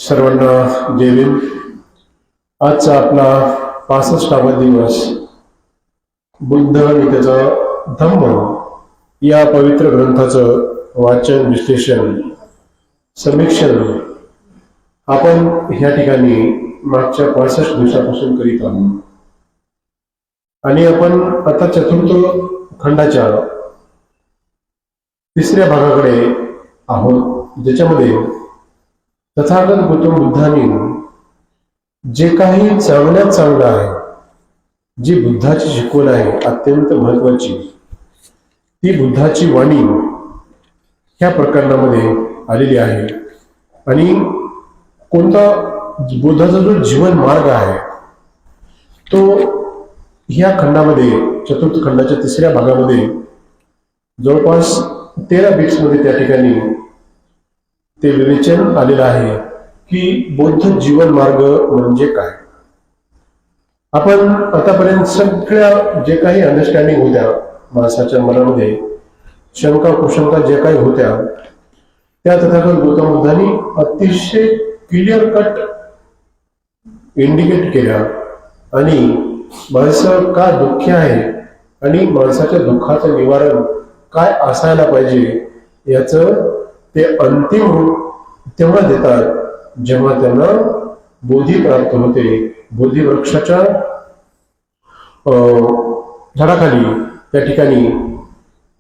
सर्वांना जय भीम. आजचा आपला 65वा दिवस. बुद्ध आणि त्याचा धम्म या पवित्र ग्रंथाचं वाचन, विश्लेषण, समीक्षण आपण ह्या ठिकाणी मागच्या 65 दिवसापासून करीत आहोत. आणि आपण आता चतुर्थ खंडाच्या तिसऱ्या भागाकडे आहोत, ज्याच्यामध्ये तथागत गौतम बुद्धांनी जे काही चांगल्यात चांगलं आहे, जी बुद्धाची शिकवण आहे अत्यंत महत्वाची, ती बुद्धाची वाणी ह्या प्रकरणामध्ये आलेली आहे. आणि कोणता बुद्धाचा जो जीवन मार्ग आहे तो ह्या खंडामध्ये, चतुर्थ खंडाच्या तिसऱ्या भागामध्ये जवळपास 13 बिट्स मध्ये त्या ठिकाणी ते विवेचन आलेलं आहे की बौद्ध जीवन मार्ग म्हणजे काय. आपण आतापर्यंत सगळ्या जे काही अंडरस्टँडिंग होत्या माणसाच्या मनामध्ये, शंका कुशंका जे काही होत्या, त्या तथागत गौतम बुद्धांनी अतिशय क्लिअर कट इंडिकेट केल्या. आणि माणसं का दुःखी आहे आणि माणसाच्या दुःखाचं निवारण काय असायला पाहिजे याचं ते अंतिम रूप तेव्हा देतात जेव्हा त्यांना बोधी प्राप्त होते. बोधी वृक्षाच्या झाडाखाली त्या ठिकाणी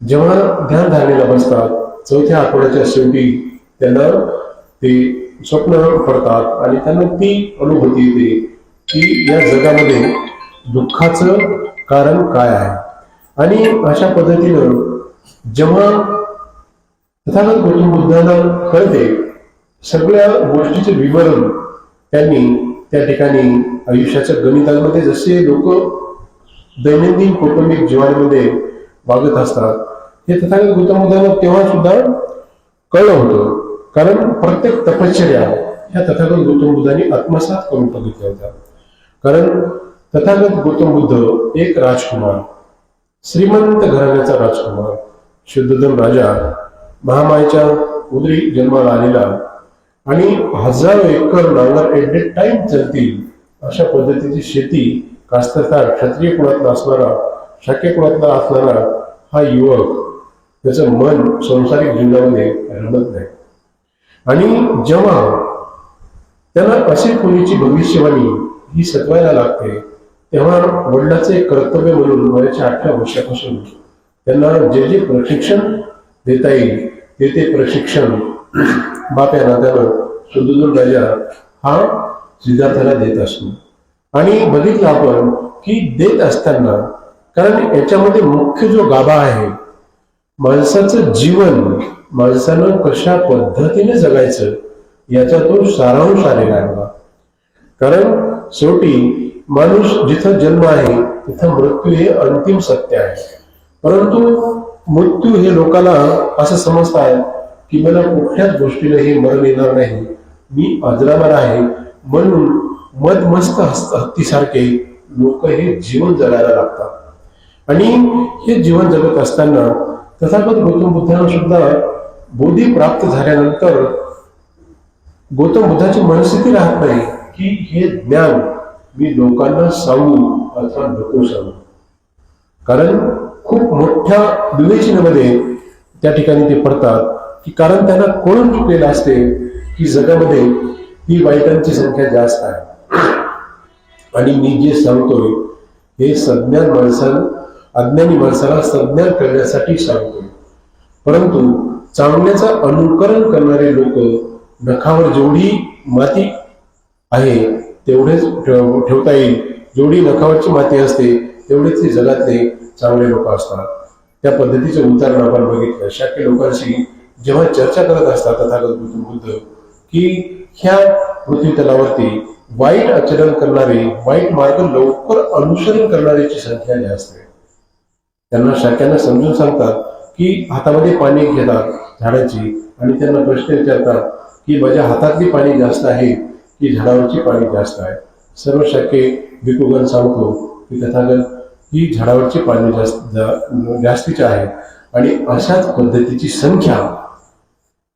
जेव्हा ध्यान धारणेला बसतात, चौथ्या आठवड्याच्या शेवटी त्यांना ते स्वप्न पडतात आणि त्यांना ती अनुभूती येते की या जगामध्ये दुःखाचं कारण काय आहे. आणि अशा पद्धतीनं जेव्हा तथागत गौतम बुद्धांना कळते, सगळ्या गोष्टीचे विवरण त्यांनी त्या ठिकाणी आयुष्याच्या गणितांमध्ये, जसे लोक दैनंदिन कौटुंबिक जीवनामध्ये वागत असतात, हे तथागत गौतम बुद्धांना तेव्हा सुद्धा कळलं होतं. कारण प्रत्येक तपश्चर्या ह्या तथागत गौतम बुद्धांनी आत्मसात करून बघितल्या होत्या. कारण तथागत गौतम बुद्ध एक राजकुमार, श्रीमंत घराण्याचा राजकुमार, शुद्धोधन राजा, महामायेच्या उदरी जन्माला आलेला आणि हजारो एकर नांगर एट द टाइम चालतील अशा पद्धतीची शेती, कास्तकार, क्षत्रिय कुळातला असणारा, शाक्य कुळातला असणारा हा युवक, त्याचं मन संसारिक जीवनामध्ये रमत नाही. आणि जेव्हा त्यांना अशी कोणीची भविष्यवाणी ही सत्वायला लागते, तेव्हा वडिलाचं एक कर्तव्य म्हणून वयाच्या 8व्या वर्षापासून त्यांना जे जे प्रशिक्षण देता येईल ते प्रशिक्षण बाप या नात्यानं शुद्धोधन राजा हा सिद्धार्थाला देत असतो. आणि बघितलं आपण की देत असताना, कारण याच्यामध्ये मुख्य जो गाभा आहे, माणसाचं जीवन, माणसानं कशा पद्धतीने जगायचं याचा तो सारांश आलेला आहे बघा. कारण शेवटी माणूस जिथं जन्म आहे तिथं मृत्यू हे अंतिम सत्य आहे. परंतु मृत्यू हे लोकांना असं समजतात की मला कुठल्याच गोष्टीला हे मरण येणार नाही, मी अजरामर आहे, म्हणून मदमस्त हत्तीसारखे लोक हे जीवन जगायला लागतात. आणि हे जीवन जगत असताना तथागत गौतम बुद्धांना सुद्धा बोधी प्राप्त झाल्यानंतर गौतम बुद्धाची मनस्थिती राहत नाही की हे ज्ञान मी लोकांना सांगू अथवा नको सांगू. कारण खूप मोठ्या विवेचनेमध्ये त्या ठिकाणी ते पडतात की कारण त्यांना कळून चुकलेलं असते की जगामध्ये ही वाईटांची संख्या जास्त आहे आणि मी जे सांगतोय हे सज्ञान अज्ञानी माणसाला संज्ञान करण्यासाठी सांगतोय. परंतु चांगल्याचं अनुकरण करणारे लोक नखावर जेवढी माती आहे तेवढेच ठेवता येईल, जेवढी नखावरची माती असते तेवढेच ते जगातले चांगले लोक असतात. त्या पद्धतीचे उदाहरण आपण बघितलं. शाक्य लोकांशी जेव्हा चर्चा करत असतात तथागत गौतम बुद्ध की ह्या पृथ्वी तलावरती वाईट आचरण करणारे, वाईट मार्ग लवकर अनुसरण करणाऱ्याची संख्या जास्त आहे. त्यांना शाक्यांना समजून सांगतात की हातामध्ये पाणी घेतात झाडाची आणि त्यांना प्रश्न विचारतात की माझ्या हातातली पाणी जास्त आहे की झाडावरची पाणी जास्त आहे. सर्व शाक्य भिक्खूगण सांगतो की तथागत ही झाडावरची पाणी जास्तीची आहे आणि अशाच पद्धतीची संख्या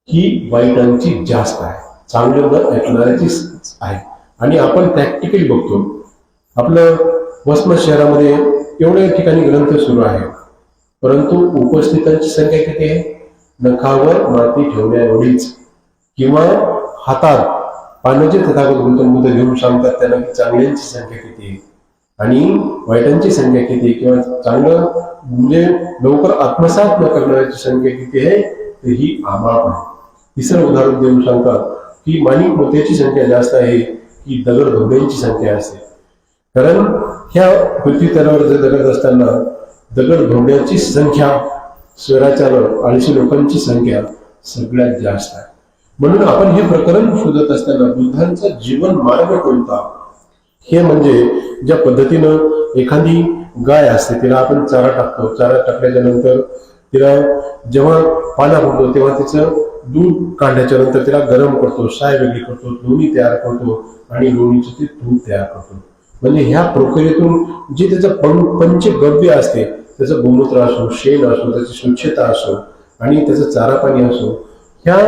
ही वाईटांची जास्त आहे. चांगलं न ऐकणाऱ्याची आहे. आणि आपण प्रॅक्टिकली बघतो, आपलं वसमत शहरामध्ये एवढ्या ठिकाणी ग्रंथ सुरू आहे, परंतु उपस्थितांची संख्या किती आहे? नखावर माती ठेवण्याएवढीच, किंवा हातात पाण्याचे तथागत गौतम बुद्ध घेऊन सांगतात त्यांना की चांगल्यांची संख्या किती आहे आणि वाईटांची संख्या किती आहे, किंवा चांगलं म्हणजे लवकर आत्मसात न करणाऱ्याची संख्या किती आहे, तर ही आमाप आहे. तिसरं उदाहरण देऊन सांगतात की माणिक मोत्याची संख्या जास्त आहे की दगड धोंड्यांची संख्या असते. कारण ह्या पृथ्वी तलावर जर दगड असताना दगड धोंड्यांची संख्या शहराच्या 80 लोकांची संख्या सगळ्यात जास्त आहे. म्हणून आपण हे प्रकरण शोधत असताना बुद्धांचा जीवन मार्ग कोणता, हे म्हणजे ज्या पद्धतीनं एखादी गाय असते तिला आपण चारा टाकतो, चारा टाकल्याच्या नंतर तिला जेव्हा पाला होतो तेव्हा तिचं दूध काढल्याच्या नंतर तिला गरम करतो, साय वेगळी करतो, लोणी तयार करतो आणि लोणीचं ते दूध तयार करतो. म्हणजे ह्या प्रक्रियेतून जे त्याचं पंचगव्य असते, त्याचं गोमूत्र असो, शेण असो, त्याची स्वच्छता असो आणि त्याचं चारा पाणी असो, ह्या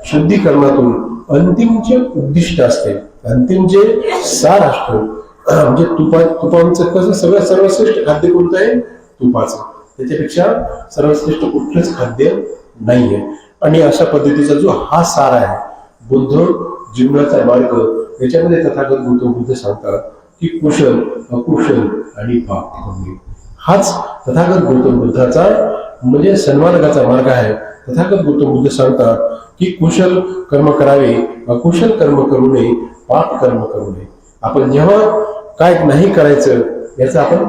शुद्धीकरणातून अंतिम जे उद्दिष्ट असते, अंतिम जे सार असतो, म्हणजे तुपाचं कसं सगळ्यात सर्वश्रेष्ठ खाद्य कोणतं आहे? तुपाचं. त्याच्यापेक्षा सर्वश्रेष्ठ कुठलंच खाद्य नाहीये. आणि अशा पद्धतीचा जो हा सार आहे बुद्ध जीवनाचा मार्ग, याच्यामध्ये तथागत गौतम बुद्ध सांगतात की कुशल, अकुशल आणि पाप पुण्य, हाच तथागत गौतम बुद्धाचा म्हणजे सन्मार्गाचा मार्ग आहे. तथागत गौतम बुद्ध सांगतात की कुशल कर्म करावे, अकुशल कर्म करू नये, पाप कर्म करू नये. आपण जेव्हा काय नाही करायचं याचा आपण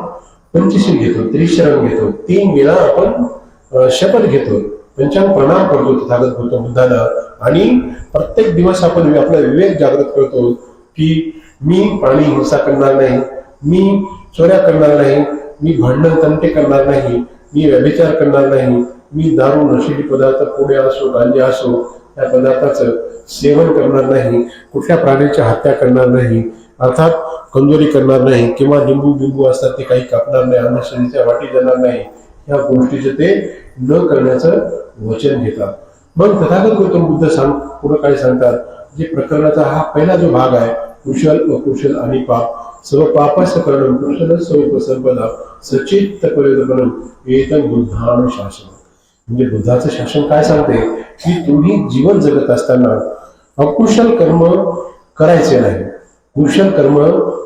पंचशील घेतो, त्रिशरण घेतो, 3 वेळा आपण शपथ घेतो, पंचांग प्रणाम करतो तथागत गौतम बुद्धाला, आणि प्रत्येक दिवस आपण आपला विवेक जागृत करतो की मी प्राणी हिंसा करणार नाही, मी चोऱ्या करणार नाही, मी भांडण तंटे करणार नाही, मी व्यभिचार करणार नाही, मी दारू नशिली पदार्थ पुणे असो गांजा असो त्या पदार्थाचं सेवन करणार नाही, कुठल्या प्राण्याची हत्या करणार नाही, अर्थात कंजोरी करणार नाही, किंवा लिंबू बिंबू असतात ते काही कापणार नाही, अंधश्रद्धेच्या वाटी जाणार नाही, या गोष्टीचे ते न करण्याचं वचन घेतात. मग तथागत गौतम बुद्ध पुढे काय सांगतात, जे प्रकरणाचा हा पहिला जो भाग आहे, कुशल, अकुशल आणि पाप, सर्व पापस्य करणं कुशल सर्व संपदा सचित्त परिवर्तन एतं बुद्धान शासन. म्हणजे बुद्धाचं शासन काय सांगते की तुम्ही जीवन जगत असताना अकुशल कर्म करायचे नाही, कुशल कर्म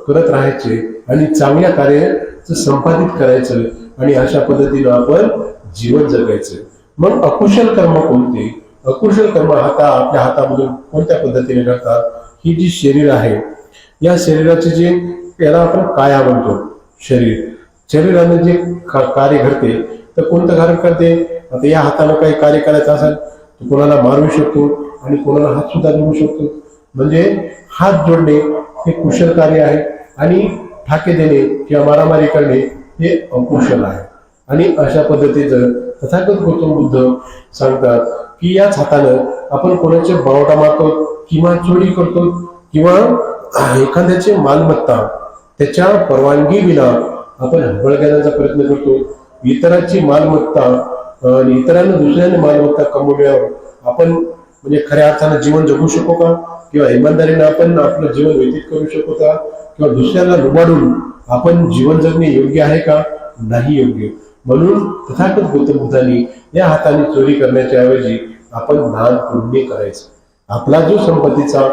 करत राहायचे आणि चांगल्या कार्याचं संपादित करायचं, आणि अशा पद्धतीनं आपण जीवन जगायचं. मग अकुशल कर्म कोणते? अकुशल कर्म आपल्या हातामधून कोणत्या पद्धतीने करतात? ही जी शरीर आहे, या शरीराचे जे याला आपण काया म्हणतो, शरीराने जे कार्य घडते, तर कोणतं कार्य करते? आता या हाताने काही कार्य करायचं असेल तर कोणाला मारू शकतो आणि कोणाला हात सुद्धा जोडू शकतो. म्हणजे हात जोडणे हे कुशल कार्य आहे, आणि ठाके देणे किंवा मारामारी करणे हे अकुशल आहे. आणि अशा पद्धतीचं तथागत गौतम बुद्ध सांगतात की याच हातानं आपण कोणाचे बावटा मारतो किंवा चोरी करतो, किंवा एखाद्याची मालमत्ता त्याच्या परवानगी विना आपण हबळण्याचा प्रयत्न करतो. इतरांची मालमत्ता आणि इतरांना दुसऱ्याने मालमत्ता कमवल्यावर आपण म्हणजे खऱ्या अर्थानं जीवन जगू शकू का? किंवा इमानदारीने आपण आपलं जीवन व्यतीत करू शकू का? किंवा दुसऱ्याला लुबाडून आपण जीवन जगणे योग्य आहे का? नाही योग्य. म्हणून तथागत गौतम बुद्धांनी या हाताने चोरी करण्याच्या ऐवजी आपण दान पुण्य करायचं. आपला जो संपत्तीचा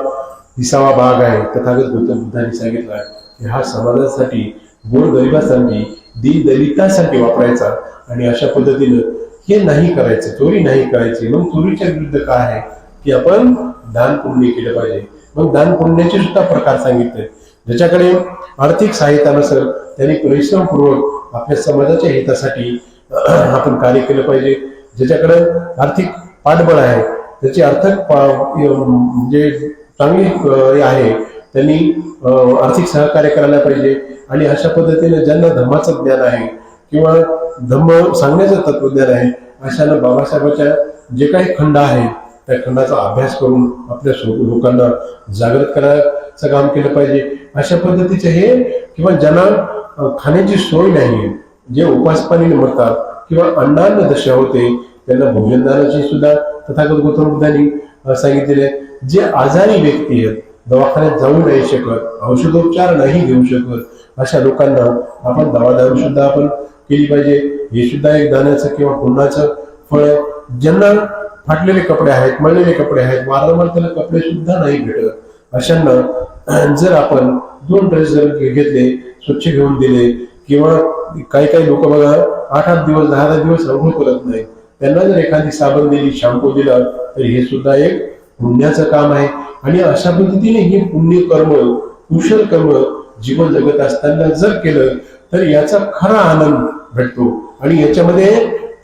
30वा भाग आहे, तथागत गौतम बुद्धांनी सांगितला की हा समाजासाठी, गोरगरिबांसाठी, दलितांसाठी वापरायचा. आणि अशा पद्धतीनं हे नाही करायचं, चोरी नाही करायची. मग चोरीच्या विरुद्ध काय आहे की आपण दान पुण्य केलं पाहिजे. मग दान पुण्याचे सुद्धा प्रकार सांगितले. ज्याच्याकडे आर्थिक सहायता नसेल त्यांनी परिश्रमपूर्वक आपल्या समाजाच्या हितासाठी आपण कार्य केलं पाहिजे. ज्याच्याकडे आर्थिक पाठबळ आहे, त्याची आर्थिक म्हणजे चांगली आहे, त्यांनी आर्थिक सहकार्य करायला पाहिजे. आणि अशा पद्धतीने ज्यांना धर्माचं ज्ञान आहे किंवा धर्म सांगण्याचं तत्वज्ञान आहे, अशाला बाबासाहेबांच्या जे काही खंड आहे त्या खंडाचा अभ्यास करून आपल्या लोकांना जागृत करायचं काम केलं पाहिजे. अशा पद्धतीचे हे, किंवा ज्यांना खाण्याची सोय नाही, जे उपासपाणीने मरतात किंवा अन्नान्न दशा होते, त्यांना भोजनदानाची सुद्धा तथागत गौतम बुद्धांनी सांगितलेले आहे. जे आजारी व्यक्ती आहेत, दवाखान्यात जाऊ नाही शकत, औषधोपचार नाही घेऊ शकत, अशा लोकांना आपण दवादारू सुद्धा आपण केली पाहिजे. हे सुद्धा एक दानाचं किंवा पुण्याचं फळ आहे. ज्यांना फाटलेले कपडे आहेत, मळलेले कपडे आहेत, वारंवार त्याला कपडे सुद्धा नाही भेटत, अशांना जर आपण 2 ड्रेस जर घेतले, स्वच्छ घेऊन दिले, किंवा काही लोक बघा 8-8 दिवस 10-10 दिवस अंघोळ करत नाही, त्यांना जर एखादी साबण दिली, शॅम्पू दिला, तर हे सुद्धा एक पुण्याचं काम आहे. आणि अशा पद्धतीने हे पुण्य कर्म, कुशल कर्म जीवन जगत असताना जर केलं तर याचा खरा आनंद भेटतो आणि याच्यामध्ये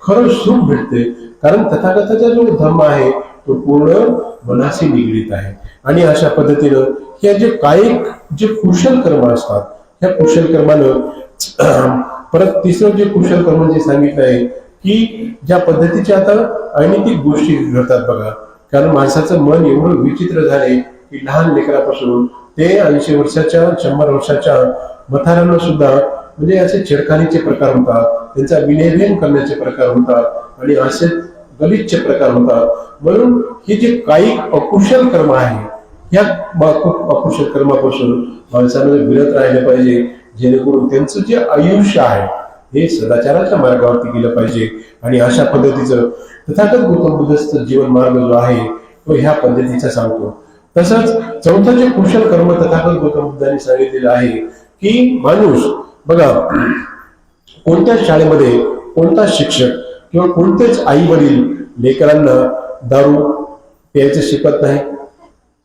खरं सुख भेटते. कारण तथागताचा जो धर्म आहे तो पूर्ण मनाशी निगडीत आहे. आणि अशा पद्धतीनं हे जे कायिक जे कुशल कर्म असतात, ह्या कुशल कर्मानं परत तिसरं जे कुशल कर्म जे सांगितलं आहे की ज्या पद्धतीच्या आता अनैतिक गोष्टी घडतात बघा. कारण माणसाचं मन एवढं विचित्र झाले की लहान लेकरापासून ते 80 वर्षाच्या 100 वर्षाच्या म्हाताऱ्यांना सुद्धा म्हणजे असे छेडखानीचे प्रकार होतात, त्यांचा विनयभंग करण्याचे प्रकार होतात आणि असे गलिच्छ प्रकार होतात. म्हणून हे जे कायिक अकुशल कर्म आहे, या अकुशल कर्मापासून माणसाने विरत राहिलं पाहिजे, जेणेकरून त्यांचं जे आयुष्य आहे हे सदाचाराच्या मार्गावरती गेलं पाहिजे. आणि अशा पद्धतीचं तथागत गौतम बुद्धाचा जीवन मार्ग जो आहे तो ह्या पद्धतीचा सांगतो. तसंच चौथं जे कुशल कर्म तथागत गौतम बुद्धांनी सांगितलेलं आहे की माणूस बघा, कोणत्या शाळेमध्ये कोणता शिक्षक किंवा कोणतेच आई वडील लेकरांना दारू प्यायचं शिकत नाही,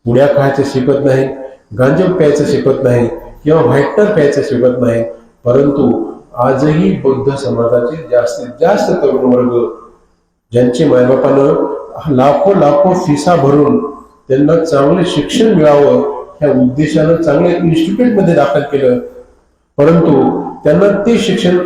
पुड्या खायचं शिकत नाही, गांजा प्यायचं शिकत नाही किंवा व्हाईटनर प्यायचं शिकत नाही. परंतु आजही बौद्ध समाजाचे जास्तीत जास्त तरुण वर्ग ज्यांचे मायबापानं लाखो फिसा भरून त्यांना चांगले शिक्षण मिळावं ह्या उद्देशानं चांगल्या इन्स्टिट्यूट मध्ये दाखल केलं, परंतु त्यांना ते शिक्षण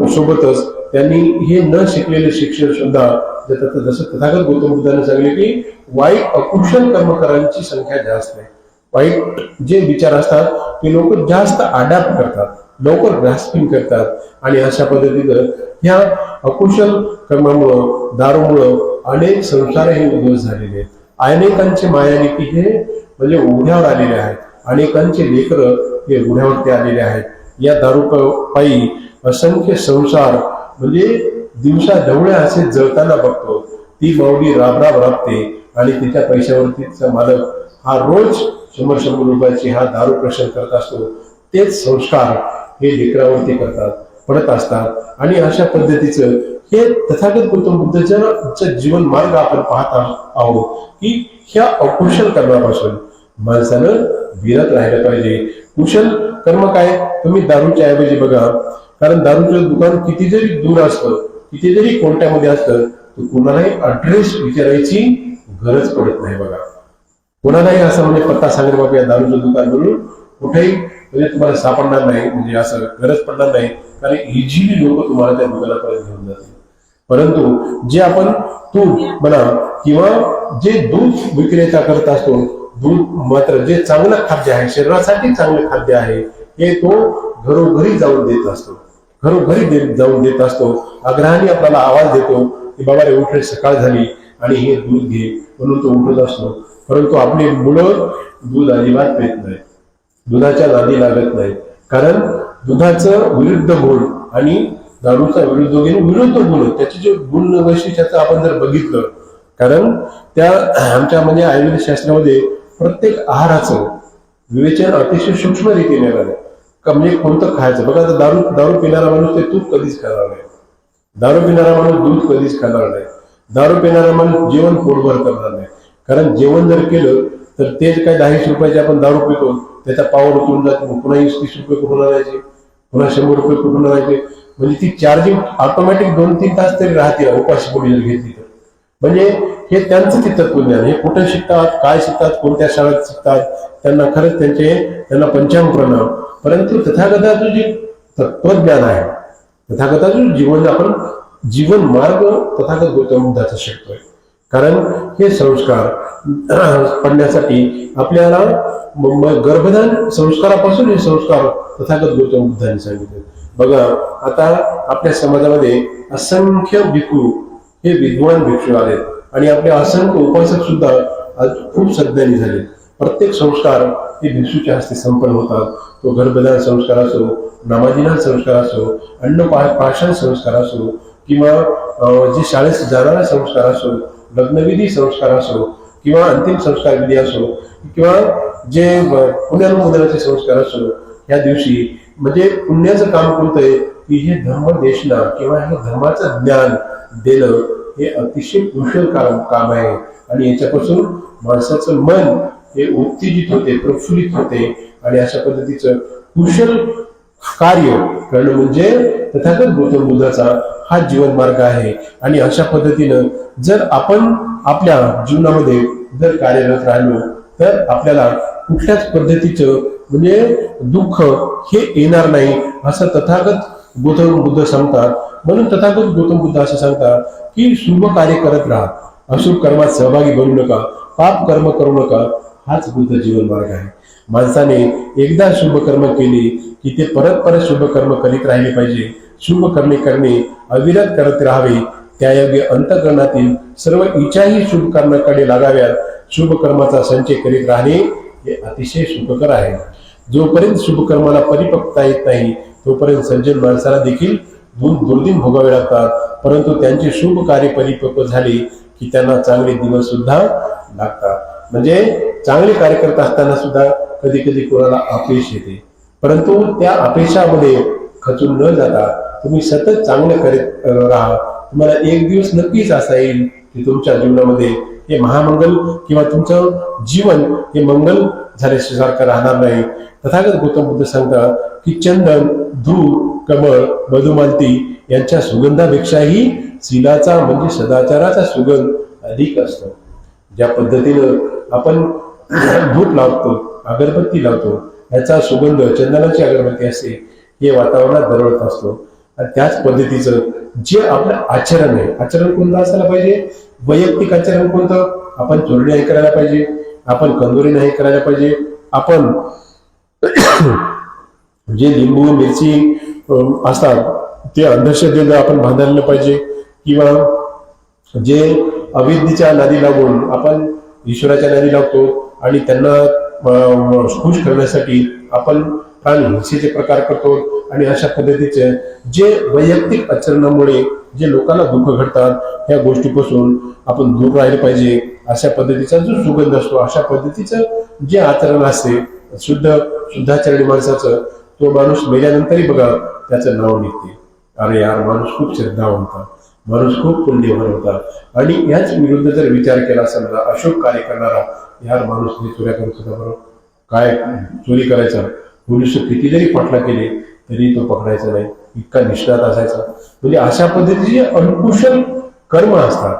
सोबतच त्यांनी हे न शिकलेले शिक्षण सुद्धा जसं तथागत गौतम बुद्धांनी सांगितले की वाईट अकुशल कर्मकारांची संख्या जास्त आहे. वाईट जे विचार असतात ते लोक जास्त अडॅप्ट करतात, लवकर ग्रास्पिंग करतात. आणि अशा पद्धतीनं ह्या अकुशल कर्मामुळं, दारूमुळं अनेक संसार हे उद्ध्वस्त झालेले आहेत. अनेकांचे मायालेकी हे म्हणजे उघड्यावर आलेले आहेत, अनेकांचे लेकरं हे उघड्यावरती आलेले आहेत. या दारू पायी असंख्य संसार म्हणजे दिवसा ढवळ्या असे जळताना बघतो. ती माऊली राबराब राबते आणि तिच्या पैशावरतीचा मालक हा रोज 100-100 रुपयाची हा दारू प्रशन करत असतो. तेच संस्कार हे लेकरावरती पडत असतात. आणि अशा पद्धतीचं हे तथागत गौतम बुद्धाचं जीवन मार्ग आपण पाहत आहोत की ह्या अकुशल कर्मापासून माणसानं विरत राहिलं पाहिजे. कुशल कर्म काय, तुम्ही दारूच्या ऐवजी बघा, कारण दारूचं दुकान किती जरी दूर असतं, किती जरी कोणत्यामध्ये असतं, तर कोणालाही ऍड्रेस विचारायची गरज पडत नाही बघा. कोणालाही असं म्हणजे पत्ता सांगेल बाबा या दारूचं दुकान म्हणून कुठेही म्हणजे तुम्हाला सापडणार नाही, म्हणजे असं गरज पडणार नाही, कारण इझिली लोक तुम्हाला त्या दुकानापर्यंत घेऊन जातील. परंतु जे आपण तूप म्हणा किंवा जे दूध विक्रेता करत असतो, दूध मात्र जे चांगलं खाद्य आहे, शरीरासाठी चांगलं खाद्य आहे, हे तो घरोघरी जाऊन देत असतो, घरोघरी जाऊन देत असतो. आग्रहाने आपल्याला आवाज देतो की बाबा रे उठ रे, सकाळ झाली आणि हे दूध घे म्हणून तो उठत असतो. परंतु आपली मुलं दूध अजिबात पित नाही, दुधाच्या नादी लागत नाही. कारण दुधाचं विरुद्ध गुण आणि दारूचा विरुद्ध गुण, त्याचे जे गुण वैशिष्ट्याचं आपण जर बघितलं, कारण त्या आमच्या म्हणजे आयुर्वेद शास्त्रामध्ये प्रत्येक आहाराचं विवेचन अतिशय सूक्ष्म रीतीने झालं. म्हणजे कोणतं खायचं बघा. आता दारू पिणारा माणूस ते तूप कधीच खाणार नाही, दारू पिणारा माणूस दूध कधीच खाणार नाही, दारू पिणारा माणूस जेवण पोटभर करणार नाही. कारण जेवण जर केलं तर ते काय 10-20 रुपयाचे आपण दारू पितो, त्याचा पावर उचलून जातो, पुन्हा 20-30 रुपये कुठून आणायचे, पुन्हा 100 रुपये कुठून आणायचे. म्हणजे ती चार्जिंग ऑटोमॅटिक 2-3 तास तरी राहते उपाशी पोटी जर घेतली तर. म्हणजे हे त्यांचं ते तत्वज्ञान, हे कुठे शिकतात, काय शिकतात, कोणत्या शाळेत शिकतात, त्यांना खरंच त्यांना पंचांग प्रणाम. परंतु तथागताचं जे तत्वज्ञान आहे, तथागताचं जीवन मार्ग तथागत गौतम बुद्धाचा शिकतोय. कारण हे संस्कार पडण्यासाठी आपल्याला गर्भधान संस्कारापासून हे संस्कार तथागत गौतम बुद्धांनी सांगितले. बघा आता आपल्या समाजामध्ये असंख्य भिक्खू हे विद्वान भिक्षू आलेत, आणि आपले असंख्य उपासक सुद्धा आज खूप सज्ञानी झाले. प्रत्येक संस्कार हे भिक्षूच्या हस्ते संपन्न होतात. तो गर्भधान संस्कार असो, नामाधीनान संस्कार असो, अन्नप्राशन संस्कार असो, किंवा जे शाळेत जाणारा संस्कार असो, लग्नविधी संस्कार असो, किंवा अंतिम संस्कार विधी असो, किंवा जे पुण्यानुमोदनाचे संस्कार असो, या दिवशी म्हणजे पुण्याचं काम कोणतं आहे की हे धर्मदेशना किंवा हे धर्माचं ज्ञान देणं हे अतिशय कुशल काम आहे. आणि याच्यापासून माणसाचं मन हे उत्तेजित होते, प्रफुल्लित होते. आणि अशा पद्धतीचं कुशल कार्य करणं म्हणजे तथागत गौतम बुद्धाचा हा जीवन मार्ग आहे. आणि अशा पद्धतीनं जर आपण आपल्या जीवनामध्ये जर कार्यरत राहिलो तर आपल्याला कुठल्याच पद्धतीचं म्हणजे दुःख हे येणार नाही असं तथागत गौतम बुद्ध सांगतात. म्हणून तथागत गौतम बुद्ध असं सांगतात की शुभ कार्य करत राहा, अशुभ कर्मात सहभागी बनू नका, पाप कर्म करू नका. हाच बुद्ध जीवन मार्ग आहे. माणसाने एकदा शुभ कर्म केले की ते परत परत शुभ कर्म करीत राहिले पाहिजे. शुभ कर्मे करणे अविरत करत राहावे. त्यायोगे अंतःकरणातील सर्व इच्छाही शुभ कर्माकडे लागाव्यात. शुभ कर्माचा संचय करीत राहणे हे अतिशय सुखकर आहे. जोपर्यंत शुभ कर्माला परिपक्वता येत नाही तोपर्यंत सज्जन माणसाला देखील दुर्दिन भोगावे लागतात. परंतु त्यांचे शुभ कार्य परिपक्व झाले की त्यांना चांगले दिवस सुद्धा लागतात. म्हणजे चांगले कार्य करत असताना सुद्धा कधी कधी कोणाला अपयश येते, परंतु त्या अपयशामध्ये खचून न जाता तुम्ही सतत चांगलं करत राहा. तुम्हाला एक दिवस नक्कीच असा येईल की तुमच्या जीवनामध्ये हे महामंगल किंवा तुमचं जीवन हे मंगल झाल्यासारखं राहणार नाही. तथागत गौतम बुद्ध सांगतात की चंदन, धूप, कमळ, मधुमालती यांच्या सुगंधापेक्षाही शीलाचा म्हणजे सदाचाराचा सुगंध अधिक असतो. ज्या पद्धतीनं आपण धूप लावतो, अगरबत्ती लावतो, याचा सुगंध चंदनाची अगरबत्ती असते हे वातावरणात दरवळत असतो. आणि त्याच पद्धतीचं जे आपलं आचरण आहे, आचरण कोणतं असायला पाहिजे? वैयक्तिक आचरण कोणतं? आपण चोरी नाही करायला पाहिजे, आपण कंदोरी नाही करायला पाहिजे, आपण जे लिंबू मिरची असतात ते अंधश्रद्धेला आपण बांधायला पाहिजे, किंवा जे अविद्येच्या नादी लागून आपण ईश्वराच्या नादी लागतो आणि त्यांना खुश करण्यासाठी आपण प्राणी हिंसेचे प्रकार करतो. आणि अशा पद्धतीचे जे वैयक्तिक आचरणामुळे जे लोकांना दुःख घडतात ह्या गोष्टीपासून आपण दूर राहिले पाहिजे. अशा पद्धतीचा जो सुगंध असतो, अशा पद्धतीचं जे आचरण असते शुद्धाचरणी माणसाचं, तो माणूस मेल्यानंतरही बघा त्याचं नाव निघते, अरे यार माणूस खूप श्रद्धावान होता, माणूस खूप पुण्यवान होता. आणि याच विरुद्ध जर विचार केला समजा अशोक कार्य करणारा, यार माणूस हे चोऱ्या करत होता, बरोबर काय चोरी करायचा, पोलीस किती जरी पाठला केले तरी तो पकडायचा नाही, इतका निष्णात असायचा. म्हणजे अशा पद्धतीचे अनुकुशल कर्म असतात.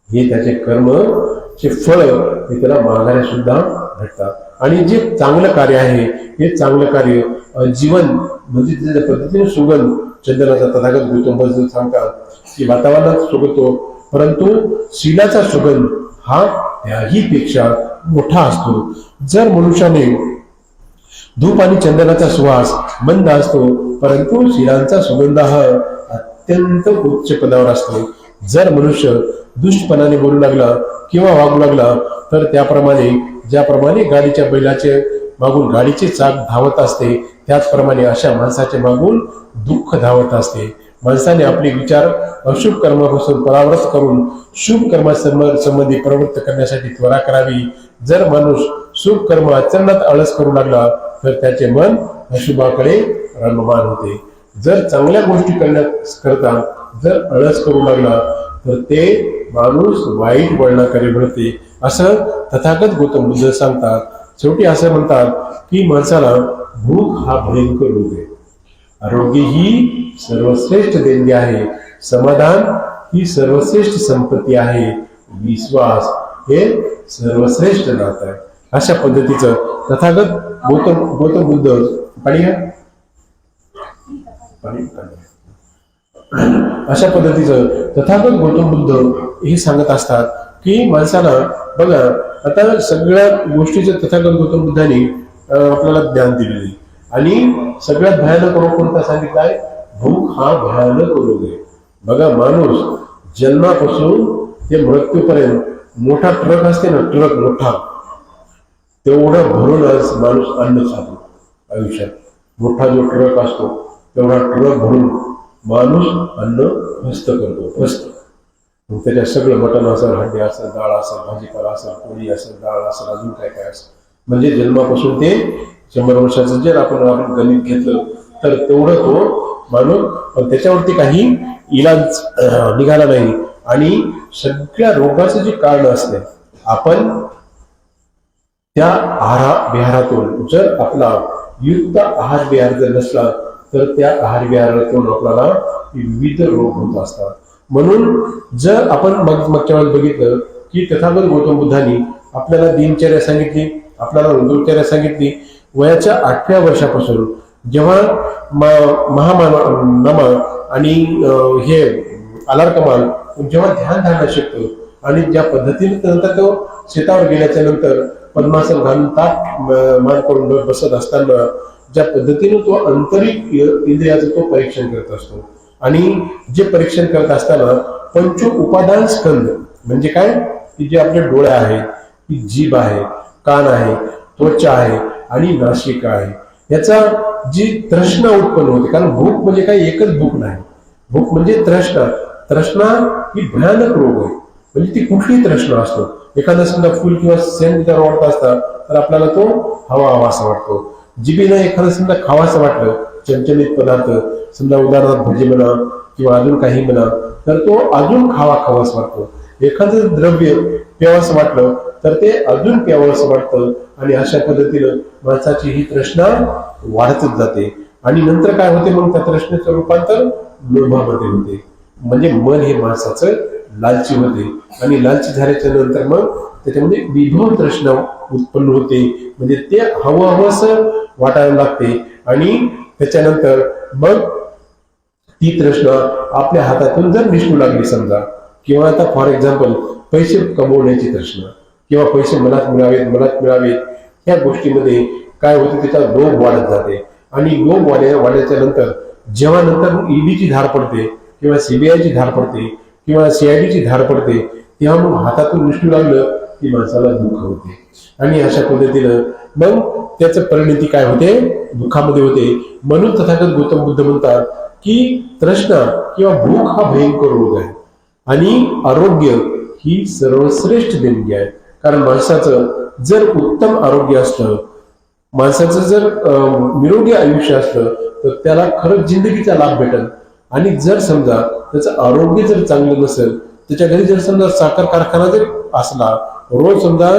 हे त्याचे कर्मचे फळ हे त्याला माघाऱ्या सुद्धा भेटतात. आणि जे चांगलं कार्य आहे हे चांगलं कार्य जीवन म्हणजे त्याच्या पद्धतीने सुगंध चंदनाचा तथागत गौतम बुद्ध सांगतात की वातावरणात सुगंधतो, परंतु शीलाचा सुगंध हा त्याही पेक्षा मोठा असतो. जर मनुष्याने धूप आणि चंदनाचा सुवास मंद असतो, परंतु शीलांचा सुगंध हा अत्यंत उच्च पदावर असतो. जर मनुष्य दुष्टपणाने बोलू लागला किंवा वागू लागला तर त्याप्रमाणे ज्याप्रमाणे गाडीच्या बैलाचे मागून गाडीचे चाक धावत असते त्याचप्रमाणे अशा माणसाचे मागून दुःख धावत असते. माणसाने आपले विचार अशुभ कर्मापासून परावृत्त करून शुभ कर्मासंबंधी प्रवृत्त करण्यासाठी त्वरा करावी. जर माणूस शुभ कर्म आचरणात आळस करू लागला तर त्याचे मन अशुभाकडे रममान होते. जर चांगल्या गोष्टी करता जर आळस करू लागला तर ते माणूस वाईट वळणाकडे वळते, असं तथागत गौतम बुद्ध सांगतात. शेवटी असं म्हणतात की माणसाला भूक हा भयंकर रोग आहे, आरोग्य ही सर्वश्रेष्ठ देणगी आहे, समाधान ही सर्वश्रेष्ठ संपत्ती आहे, विश्वास हे सर्वश्रेष्ठ नातं आहे. अशा पद्धतीचं तथागत गौतम बुद्ध अशा पद्धतीचं तथागत गौतम बुद्ध हे सांगत असतात की माणसाला बघा आता सगळ्या गोष्टीचं तथागत गौतम बुद्धांनी आपल्याला ज्ञान दिलेले आणि सगळ्यात भयानक रोग कोणता सांगितलाय? भूक हा भयानक रोग आहे. बघा माणूस जन्मापासून ते मृत्यूपर्यंत मोठा ट्रक असते ना, ट्रक मोठा, तेवढं भरूनच माणूस अन्न खातो आयुष्यात. मोठा जो ट्रक असतो तेवढा ट्रक भरून माणूस अन्न फस्त करतो, फस्त. मग त्याच्यात सगळं मटण असेल, हंडी असेल, डाळ असेल, भाजीपाला असेल, पोळी असेल, डाळ असेल, अजून काय काय असेल. म्हणजे जन्मापासून ते 100 वर्षाचं जर आपण गणित घेतलं तर तेवढं तो माणूस, पण त्याच्यावरती काही इलाज निघाला नाही. आणि सगळ्या रोगाचं जे कारण असते, आपण त्या आहार-विहारातून जर आपला युक्त आहार विहार जर नसला तर त्या आहार विहारातून आपल्याला विविध रोग होत असतात. म्हणून जर आपण मागच्या वेळेस बघितलं की तथागत गौतम बुद्धांनी आपल्याला दिनचर्या सांगितली, आपल्याला ऋतुचर्या सांगितली. वयाच्या 8व्या वर्षापासून जेव्हा महानमा आणि हे आलारकमान जेव्हा ध्यान धारणा शिकतो आणि ज्या पद्धतीने नंतर तो शेतावर गेल्याच्या नंतर पद्मासन घालून ताट मान करून बसत असताना ज्या पद्धतीने तो आंतरिक इंद्रियाचं तो परीक्षण करत असतो. आणि जे परीक्षण करत असताना पंच उपादान स्कंद म्हणजे काय, की जे आपले डोळे आहेत, की जीभ आहे, कान आहे, त्वचा आहे आणि नासिका आहे, याचा जी तृष्णा उत्पन्न होते. कारण भूक म्हणजे काय, एकच भूक नाही, भूक म्हणजे तृष्णा. तृष्णा ही भयानक रोग आहे. म्हणजे ती कुठलीही तृष्णा असतो. एखादा समजा फुल किंवा सेंट जर आवडत असता तर आपल्याला तो हवा असा वाटतो. जिबीनं एखादं समजा खावासं वाटलं, चमचमीत पदार्थ, समजा उदाहरणार्थ भजी म्हणा किंवा अजून काही म्हणा, तर तो अजून खावासं वाटतो. एखादं द्रव्य प्यावंसं वाटलं तर ते अजून प्यावंसं वाटतं. आणि अशा पद्धतीनं माणसाची ही तृष्णा वाढतच जाते. आणि नंतर काय होते, मग त्या तृष्णेचं रूपांतर लोभामध्ये होते. म्हणजे मन हे माणसाचं लालची होते. आणि लालची झाल्याच्या नंतर मग त्याच्यामध्ये विभव तृष्णा उत्पन्न होते. म्हणजे ते हवंसं वाटायला लागते. आणि त्याच्यानंतर मग ती तृष्णा आपल्या हातातून जर निसटू लागली समजा, किंवा आता फॉर एक्झाम्पल पैसे कमवण्याची तृष्णा किंवा पैसे मनात मिळावेत, ह्या गोष्टीमध्ये काय होते, त्याचा लोभ वाढत जाते. आणि लोभ वाढल्याच्या नंतर जेव्हा नंतर ईडीची धार पडते किंवा सीबीआयची धार पडते किंवा सीआयडीची धार पडते, तेव्हा मग हातातून निसटू लागलं की माणसाला दुःख होते. आणि अशा पद्धतीनं मग त्याचं परिणती काय होते, दुःखामध्ये होते. म्हणून तथागत गौतम बुद्ध म्हणतात की तृष्णा किंवा भूक हा भयंकर रोग आहे आणि आरोग्य ही सर्वश्रेष्ठ देणगी आहे. कारण माणसाचं जर उत्तम आरोग्य असलं, माणसाचं जर निरोगी आयुष्य असलं तर त्याला खरंच जिंदगीचा लाभ भेटेल. आणि जर समजा त्याचं आरोग्य जर चांगलं नसेल, त्याच्या घरी जर समजा साखर कारखाना जर असला, रोज समजा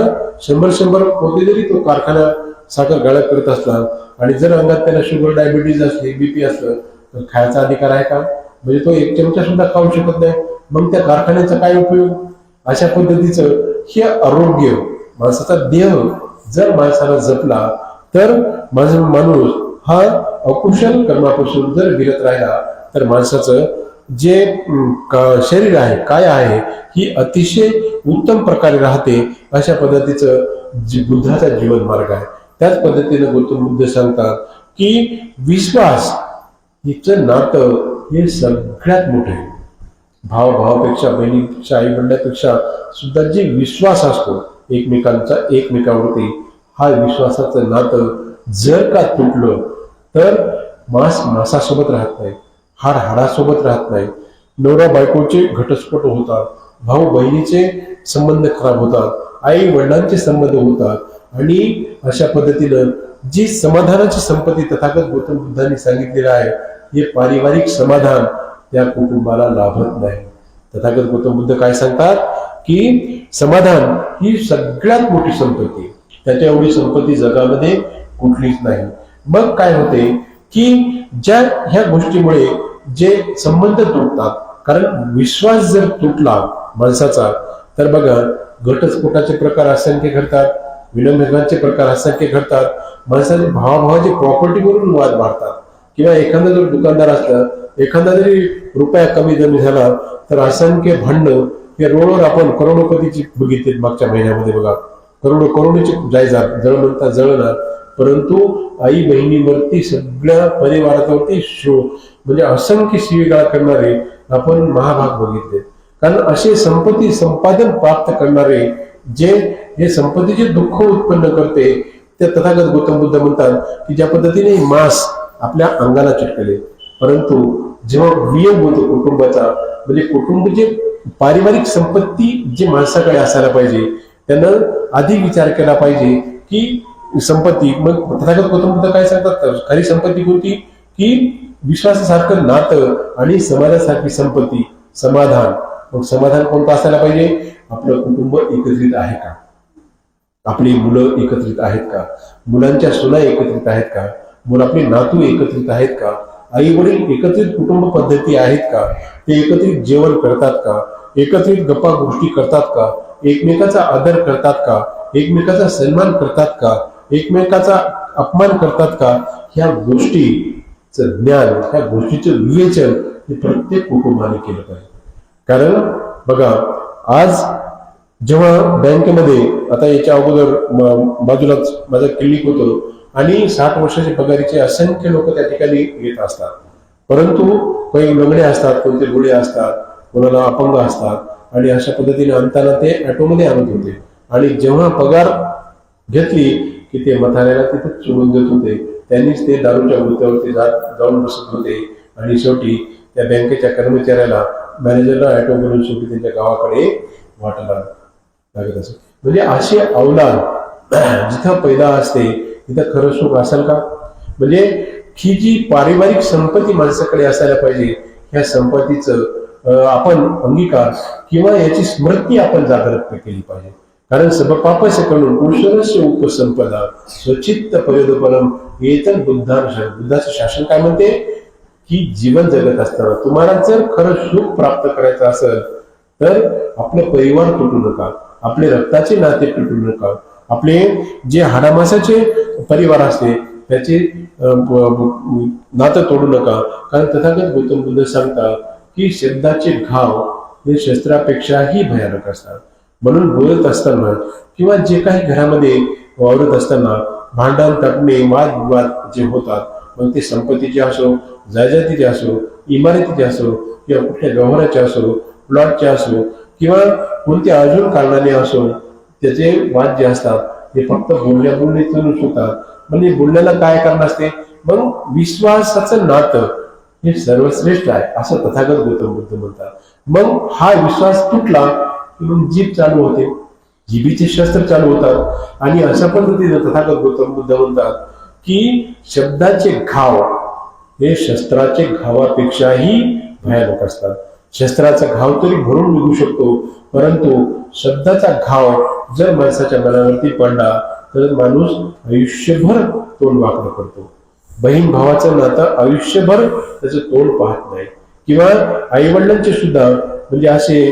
100 पोते जरी तो कारखाना साखर गाळप करत असला आणि जर अंगात त्याला शुगर, डायबिटीज असली, बीपी असलं, तर खायचा अधिकार आहे का? म्हणजे तो 1 चमचा सुद्धा खाऊ शकत नाही. मग त्या कारखान्याचा काय उपयोग? अशा पद्धतीचं हे आरोग्य, माणसाचा देह जर माणसाला जपला तर माणूस हा अकुशल कर्मापासून जर विरत राहिला तर माणसाचं जे शरीर आहे, काय आहे, ही अतिशय उत्तम प्रकारे राहते. अशा पद्धतीचं बुद्धाचा जीवन मार्ग आहे. त्याच पद्धतीने गौतम बुद्ध सांगतात की विश्वास हिचं नातं हे सगळ्यात मोठं आहे. भावापेक्षा, बहिणीपेक्षा, आई वडिलांपेक्षा सुद्धा जे विश्वास असतो एकमेकावरती, हा विश्वासाचं नातं जर का तुटलं तर मांस मांसासोबत राहत नाही, हाड हाडासोबत राहत नाही, नवरा बायकोचे घटस्फोट होतात, भाऊ बहिणीचे संबंध खराब होतात, आई वडिलांचे संबंध होतात. आणि अशा पद्धतीनं जी समाधानाची संपत्ती तथागत गौतम बुद्धांनी सांगितलेलं आहे, हे पारिवारिक समाधान त्या कुटुंबाला लाभत नाही. तथागत गौतम बुद्ध काय सांगतात की समाधान ही सगळ्यात मोठी संपत्ती, त्याच्या एवढी संपत्ती जगामध्ये कुठलीच नाही. मग काय होते की ह्या गोष्टीमुळे जे संबंध तुटतात, कारण विश्वास जर तुटला माणसाचा तर बघा घटस्फोटाचे प्रकार असंख्य घडतात, विलंबनाचे प्रकार असंख्य घडतात, माणसाचे भावाभावाचे प्रॉपर्टीवरून वाद वाढतात. किंवा एखादा जर दुकानदार असला, एखादा जरी रुपया कमी जमी झाला तर असंख्य भांडणं हे रोडवर आपण करोडोपतीची बघितली मागच्या महिन्यामध्ये. बघा करोडोची जायदाद जळमळता जळणार, परंतु आई बहिणीवरती सगळ्या परिवारावरती म्हणजे असंख्य शिवीगाळ करणारे आपण महाभाग बघितले. कारण असे संपत्ती संपादन प्राप्त करणारे जे हे संपत्तीचे दुःख उत्पन्न करते, ते तथागत गौतम बुद्ध म्हणतात की ज्या पद्धतीने मांस आपल्या अंगाला चिटकले, परंतु जेव्हा वियोग होतो कुटुंबाचा, म्हणजे कुटुंब जे पारिवारिक संपत्ती जे माणसाकडे असायला पाहिजे, त्यानं आधी विचार केला पाहिजे की संपत्ती, मग तथागत गौतम बुद्ध काय सांगतात, खरी संपत्ती कोणती, की विश्वासासारखं नातं आणि समाजासारखी संपत्ती समाधान. मग समाधान कोणतं असायला पाहिजे, आपलं कुटुंब एकत्रित आहे का, आपली मुलं एकत्रित आहेत का, मुलांच्या सुना एकत्रित आहेत का, मुलं आपले नातू एकत्रित आहेत का, आई वडील एकत्रित कुटुंब पद्धती आहेत का, ते एकत्रित जेवण करतात का, एकत्रित गप्पा गोष्टी करतात का, एकमेकाचा आदर करतात का, एकमेकाचा सन्मान करतात का, एकमेकाचा अपमान करतात का, ह्या गोष्टीचं ज्ञान, ह्या गोष्टीचं विवेचन हे प्रत्येक कुटुंबाने केलं पाहिजे. कारण बघा, आज जेव्हा बँकेमध्ये, आता याच्या अगोदर बाजूलाच माझं क्लिनिक होतं आणि 60 वर्षाचे पगारीचे असंख्य लोक त्या ठिकाणी येत असतात, परंतु काही लंगडे असतात, कोणते गुळे असतात, कोणाला अपंग असतात, आणि अशा पद्धतीने आणताना ते ऑटोमध्ये आणत होते. आणि जेव्हा पगार घेतली की ते म्हाताऱ्याला तिथे सोडून देत होते, त्यांनीच ते दारूच्या गुत्त्यावरती जाऊन बसत होते, आणि शेवटी त्या बँकेच्या कर्मचाऱ्याला, मॅनेजरला ऑटो करून शेवटी त्यांच्या गावाकडे वाटायला लागत असे. म्हणजे असे अवलाद जिथं पैदा असते तिथं खरं सुख असेल का? म्हणजे ही जी पारिवारिक संपत्ती माणसाकडे असायला पाहिजे, ह्या संपत्तीचं आपण अंगीकार किंवा याची स्मृती आपण जागृत केली पाहिजे. कारण सबपापस्य करून कुशलस्य उपसंपदा स्वचित्त पर्यदपरम येतन बुद्धाचं शासन काय म्हणते, की जीवन जगत असताना तुम्हाला जर खरं सुख प्राप्त करायचं असेल तर आपलं परिवार तुटू नका, आपले रक्ताचे नाते तुटू नका, आपले जे हाडामासाचे परिवार असते त्याचे नातं तोडू नका. कारण तथागत गौतम बुद्ध सांगतात की शब्दाचे घाव हे शस्त्रापेक्षाही भयानक असतात. म्हणून बोलत असताना किंवा जे काही घरामध्ये वावरत असताना भांडण तटणे वादविवाद जे होतात, मग ते संपत्तीचे असो, जायजातीचे असो, इमारतीचे असो, किंवा कुठल्या व्यवहाराचे असो, प्लॉटचे असो, किंवा कोणत्या अजून कारणाने असो, त्याचे वाद जे असतात ते फक्त बोलण्यातूनच होतात. म्हणजे बोलण्याला काय कारण असते, मग विश्वासाचं नातं हे सर्वश्रेष्ठ आहे असं तथागत गौतम बुद्ध म्हणतात. मग हा विश्वास तुटला की मग जीभ चालू होते, जिभीचे शस्त्र चालू होतात. आणि अशा पद्धतीने तथागत गौतम बुद्ध म्हणतात की शब्दाचे घाव हे शस्त्राचे घावापेक्षाही भयानक असतात. शस्त्राचा घाव तरी भरून निघू शकतो, परंतु शब्दाचा घाव जर माणसाच्या मनावरती पडला तर माणूस आयुष्यभर तोंड वाकडं करतो. बहीण भावाचं नातं आयुष्यभर त्याचं तोंड पाहत नाही, किंवा आई वडिलांचे सुद्धा म्हणजे असे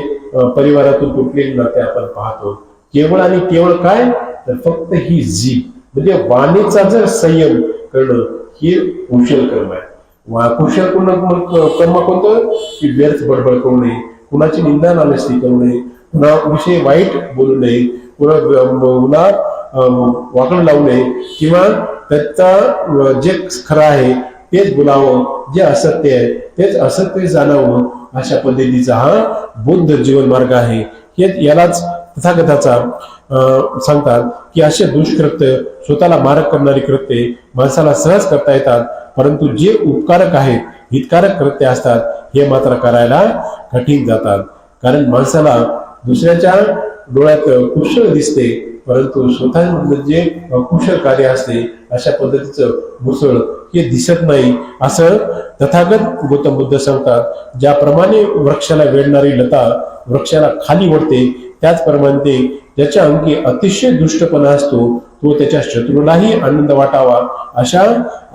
परिवारातून तुटलेले नाते आपण पाहतो. केवळ आणि केवळ काय, तर फक्त ही जीभ म्हणजे वाणीचा जर संयम करणं हे कुशल कर्म आहे. कुशल कर्म कोणतं, की व्यर्थ बडबड करू नये, कुणाची निंदा नालस्ती करू नये, कुणाविषयी वाईट बोलू नये, कुणा वाकड लावू नये, किंवा त्याचा जे खरं आहे तेच बोलावं, जे असत्य आहे तेच असत्य जाणावं. अशा पद्धतीचा हा बौद्ध जीवन मार्ग आहे. यालाच तथागताचा सांगतात की असे दुष्कृत्य, स्वतःला मारक करणारी कृत्ये माणसाला सहज करता येतात, परंतु जे उपकारक आहेत, हितकारक कृत्य असतात हे मात्र करायला कठीण जातात. कारण माणसाला दुसऱ्याच्या डोळ्यात कुशल दिसते, परंतु स्वतः जे कुशल कार्य असते अशा पद्धतीचं मुसळ हे दिसत नाही असं तथागत गौतम बुद्ध सांगतात. ज्याप्रमाणे वृक्षाला वेढणारी लता वृक्षाला खाली ओढते, त्याचप्रमाणे ते ज्याच्या अंगी अतिशय दुष्टपणा असतो तो त्याच्या शत्रूलाही आनंद वाटावा अशा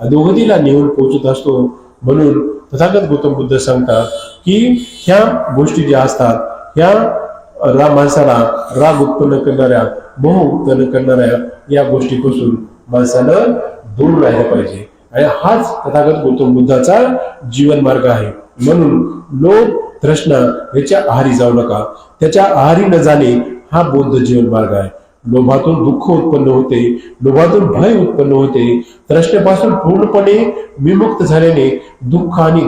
अधोगतीला नेऊन पोहोचत असतो. म्हणून तथागत गौतम बुद्ध सांगतात की ह्या गोष्टी ज्या असतात ह्या माणसाला राग उत्पन्न करणाऱ्या, मोह उत्पन्न करणाऱ्या या गोष्टीपासून माणसानं दूर राहिलं पाहिजे. आणि हाच तथागत गौतम बुद्धाचा जीवन मार्ग आहे. म्हणून लोभ तृष्णा याच्या आहारी जाऊ नका, त्याच्या आहारी न जाणे हा बौद्ध जीवन मार्ग आहे. लोभातून दुःख उत्पन्न होते, लोभातून भय उत्पन्न होते. तृष्णेपासून पूर्णपणे विमुक्त झाल्याने दुःख आणि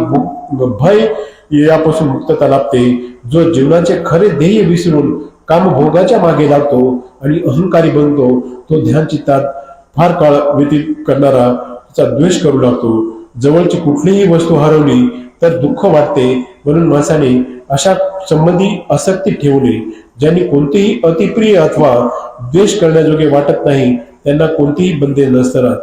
भय यापासून मुक्तता लाभते. जो जीवनाचे खरे ध्येय विसरून कामभोगाच्या मागे लागतो आणि अहंकारी बनतो, तो ध्यान चित्तात फार काळ व्यतीत करणारा त्याचा द्वेष करू लागतो. जवळची कुठलीही वस्तू हरवली तर दुःख वाटते. म्हणून माणसाने अशा संबंधी आसक्ती ठेवू नये. ज्यांनी कोणतेही अतिप्रिय अथवा द्वेष करण्याजोगे वाटत नाही त्यांना कोणतीही बंधे नसतात.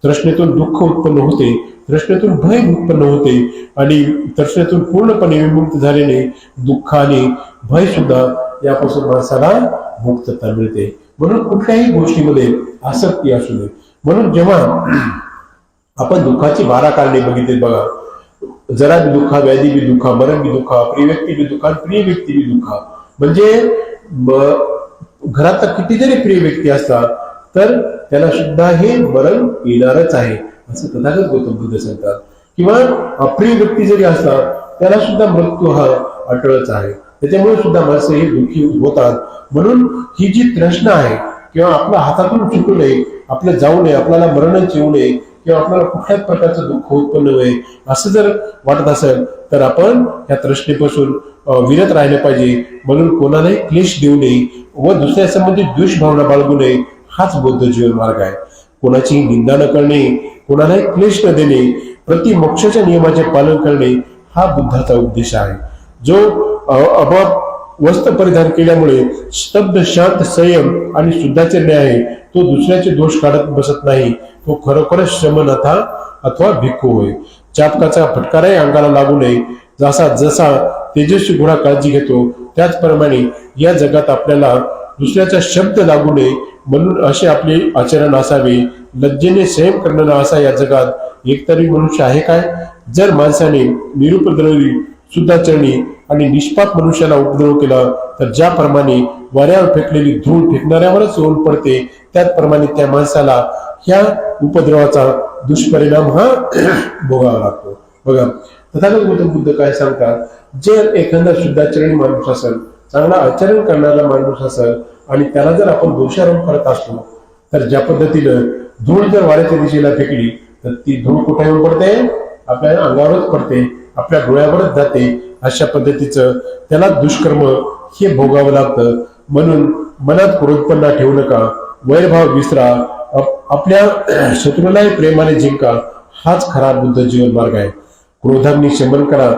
तृष्णेतून दुःख उत्पन्न होते, तृष्णेतून भय उत्पन्न होते आणि तृष्णेतून पूर्णपणे विमुक्त झालेले दुःख आणि भय सुद्धा यापासून माणसाला मुक्तता मिळते. म्हणून कुठल्याही गोष्टीमध्ये आसक्ती असू नये. म्हणून जेव्हा आपण दुःखाची 12 कारणे बघितले बघा, जरा बी दुःखा, व्याधी बी दुःखा, मरण बी दुःखा, प्रिय व्यक्ती बी दुःखा, प्रिय व्यक्ती बी दुःखा. म्हणजे घरात किती जरी प्रिय व्यक्ती असतात तर त्याला सुद्धा हे मरण येणारच आहे असं तथागत गौतम बुद्ध सांगतात. किंवा अप्रिय व्यक्ती जरी असतात त्याला सुद्धा मृत्यू हा अटळच आहे. त्याच्यामुळे सुद्धा माणसं हे दुःखी होतात. म्हणून ही जी तृष्णा आहे किंवा आपल्या हातातून सुटू नये, आपलं जाऊ नये, आपल्याला मरणच येऊ नये किंवा आपल्याला कुठल्याच प्रकारचं दुःख उत्पन्न होईल असं जर वाटत असेल तर आपण या तृष्णेपासून विरत राहिले पाहिजे. म्हणून कोणालाही क्लेश देऊ नये व दुसऱ्या संबंधी द्वेष भावना बाळगू नये. हाच बौद्ध जीवन मार्ग आहे. कोणाची निंदा न करणे, कोणालाही क्लेश न देणे, प्रति मोक्षाच्या नियमाचे पालन करणे हा बुद्धाचा उद्देश आहे. जो अभाव वस्त्र परिधान केल्यामुळे स्तब्ध, शांत, संयम आणि शुद्धाचरणे आहे तो दुसऱ्याचे दोष काढत बसत नाही. तो खरोखरच श्रमनाथा अथवा भिक्खू होय. चापकाचा फटकाराही अंगाला लागू नये. जसा जसा तेजस्वी घोडा काळजी घेतो त्याचप्रमाणे या जगात आपल्याला दुसऱ्याचा शब्द लागू नये. म्हणून असे आपले आचरण असावे. लज्जेने संयम करणारा असा या जगात एकतरी मनुष्य आहे काय? जर माणसाने निरुपद्रवी, शुद्धाचरणी आणि निष्पाप मनुष्याला उपद्रव केला तर ज्याप्रमाणे वाऱ्यावर फेकलेली धूळ फेकणाऱ्यावरच येऊन पडते त्याचप्रमाणे त्या माणसाला ह्या उपद्रवाचा दुष्परिणाम हा भोगावा लागतो. बघा तथागत गौतम बुद्ध काय सांगतात, जर एखादा शुद्धाचरणी माणूस असेल, चांगला आचरण करणारा माणूस असेल आणि त्याला जर आपण दोषारोप करत असलो तर ज्या पद्धतीनं धूळ जर वाऱ्याच्या दिशेला फेकली तर ती धूळ कुठे येऊन पडते? आपल्या अंगावरच पडते, आपल्या डोळ्यावरच जाते. अशा पद्धतीचं त्याला दुष्कर्म हे भोगावं लागतं. म्हणून मनात क्रोधपणा ठेवू नका, वैरभाव विसरा, आपल्या शत्रूलाही प्रेमाने जिंका. हाच खरा बुद्ध जीवन मार्ग आहे. क्रोधाग्नी शमन करा.